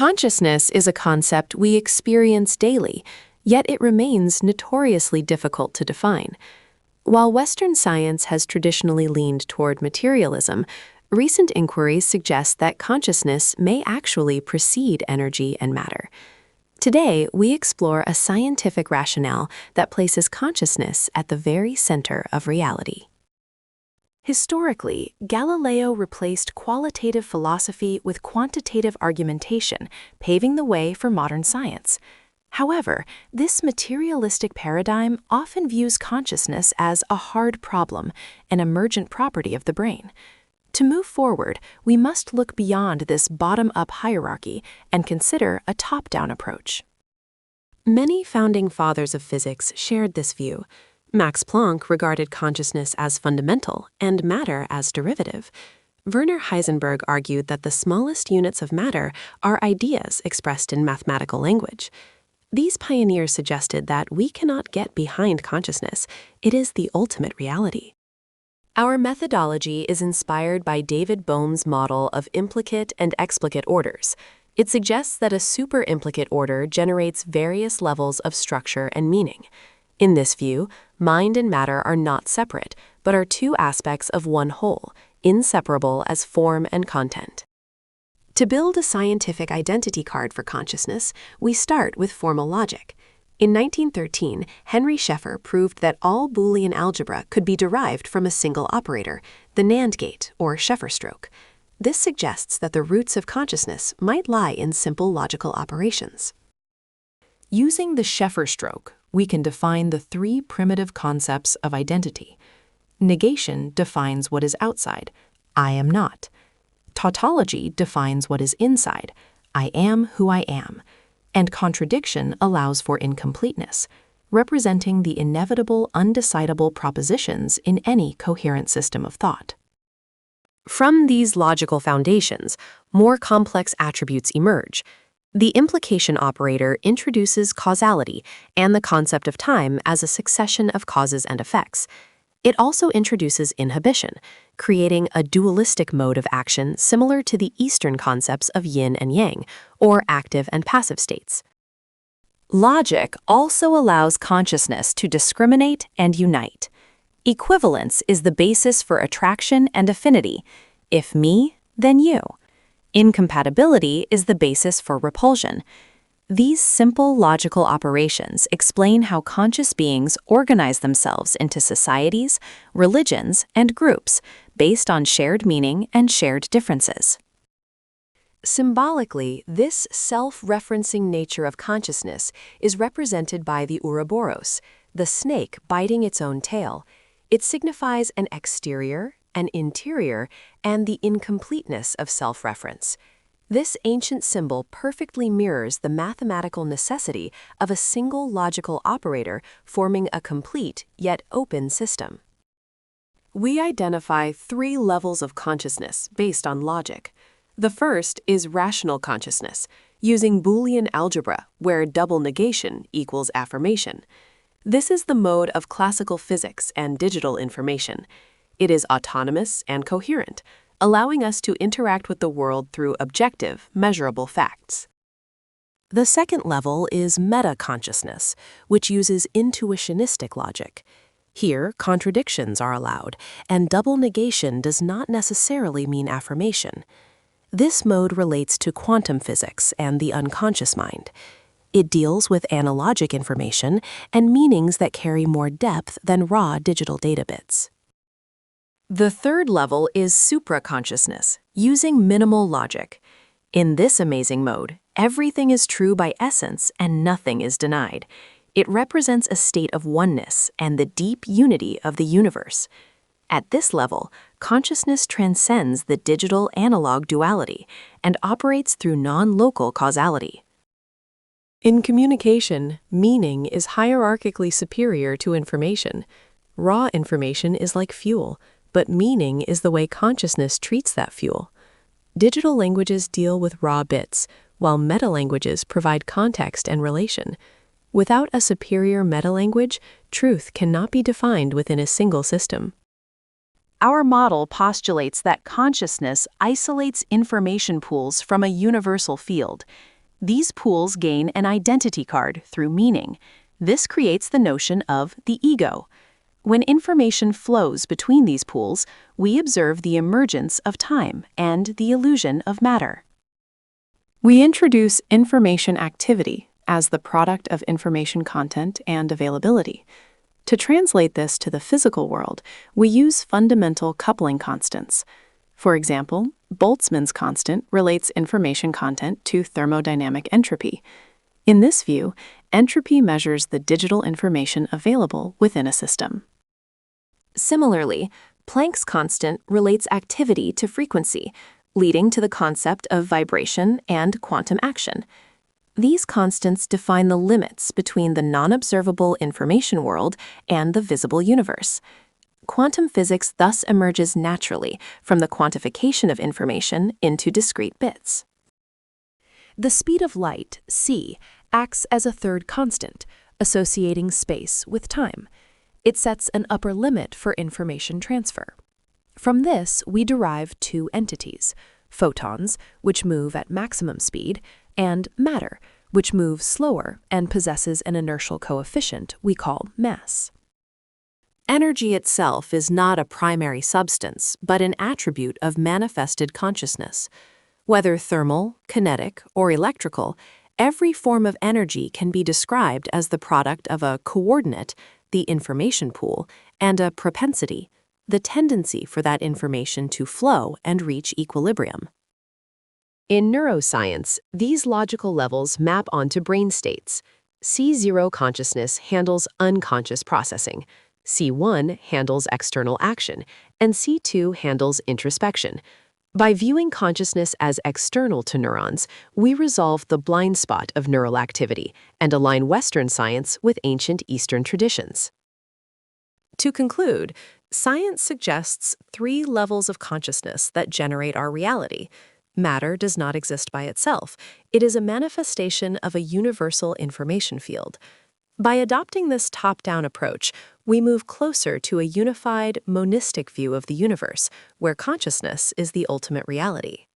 Consciousness is a concept we experience daily, yet it remains notoriously difficult to define. While Western science has traditionally leaned toward materialism, recent inquiries suggest that consciousness may actually precede energy and matter. Today, we explore a scientific rationale that places consciousness at the very center of reality. Historically, Galileo replaced qualitative philosophy with quantitative argumentation, paving the way for modern science. However, this materialistic paradigm often views consciousness as a hard problem, an emergent property of the brain. To move forward, we must look beyond this bottom-up hierarchy and consider a top-down approach. Many founding fathers of physics shared this view. Max Planck regarded consciousness as fundamental and matter as derivative. Werner Heisenberg argued that the smallest units of matter are ideas expressed in mathematical language. These pioneers suggested that we cannot get behind consciousness. It is the ultimate reality. Our methodology is inspired by David Bohm's model of implicate and explicate orders. It suggests that a superimplicate order generates various levels of structure and meaning. In this view, mind and matter are not separate, but are two aspects of one whole, inseparable as form and content. To build a scientific identity card for consciousness, we start with formal logic. In 1913, Henry Scheffer proved that all Boolean algebra could be derived from a single operator, the NAND gate, or Scheffer stroke. This suggests that the roots of consciousness might lie in simple logical operations. Using the Scheffer stroke, we can define the three primitive concepts of identity. Negation defines what is outside, I am not. Tautology defines what is inside, I am who I am. And contradiction allows for incompleteness, representing the inevitable undecidable propositions in any coherent system of thought. From these logical foundations, more complex attributes emerge. The implication operator introduces causality and the concept of time as a succession of causes and effects. It also introduces inhibition, creating a dualistic mode of action similar to the Eastern concepts of yin and yang, or active and passive states. Logic also allows consciousness to discriminate and unite. Equivalence is the basis for attraction and affinity. If me, then you. Incompatibility is the basis for repulsion. These simple logical operations explain how conscious beings organize themselves into societies, religions, and groups based on shared meaning and shared differences. Symbolically, this self-referencing nature of consciousness is represented by the Ouroboros, the snake biting its own tail. It signifies an exterior, an interior, and the incompleteness of self-reference. This ancient symbol perfectly mirrors the mathematical necessity of a single logical operator forming a complete yet open system. We identify three levels of consciousness based on logic. The first is rational consciousness, using Boolean algebra, where double negation equals affirmation. This is the mode of classical physics and digital information. It is autonomous and coherent, allowing us to interact with the world through objective, measurable facts. The second level is meta-consciousness, which uses intuitionistic logic. Here, contradictions are allowed, and double negation does not necessarily mean affirmation. This mode relates to quantum physics and the unconscious mind. It deals with analogic information and meanings that carry more depth than raw digital data bits. The third level is supraconsciousness, using minimal logic. In this amazing mode, everything is true by essence and nothing is denied. It represents a state of oneness and the deep unity of the universe. At this level, consciousness transcends the digital-analog duality and operates through non-local causality. In communication, meaning is hierarchically superior to information. Raw information is like fuel, but meaning is the way consciousness treats that fuel. Digital languages deal with raw bits, while meta-languages provide context and relation. Without a superior meta-language, truth cannot be defined within a single system. Our model postulates that consciousness isolates information pools from a universal field. These pools gain an identity card through meaning. This creates the notion of the ego. When information flows between these pools, we observe the emergence of time and the illusion of matter. We introduce information activity as the product of information content and availability. To translate this to the physical world, we use fundamental coupling constants. For example, Boltzmann's constant relates information content to thermodynamic entropy. In this view, entropy measures the digital information available within a system. Similarly, Planck's constant relates activity to frequency, leading to the concept of vibration and quantum action. These constants define the limits between the non-observable information world and the visible universe. Quantum physics thus emerges naturally from the quantification of information into discrete bits. The speed of light, c, acts as a third constant, associating space with time. It sets an upper limit for information transfer. From this, we derive two entities: photons, which move at maximum speed, and matter, which moves slower and possesses an inertial coefficient we call mass. Energy itself is not a primary substance, but an attribute of manifested consciousness. Whether thermal, kinetic, or electrical, every form of energy can be described as the product of a coordinate, the information pool, and a propensity, the tendency for that information to flow and reach equilibrium. In neuroscience, these logical levels map onto brain states. C0 consciousness handles unconscious processing, C1 handles external action, and C2 handles introspection. By viewing consciousness as external to neurons, we resolve the blind spot of neural activity and align Western science with ancient Eastern traditions. To conclude, science suggests three levels of consciousness that generate our reality. Matter does not exist by itself. It is a manifestation of a universal information field. By adopting this top-down approach, we move closer to a unified, monistic view of the universe, where consciousness is the ultimate reality.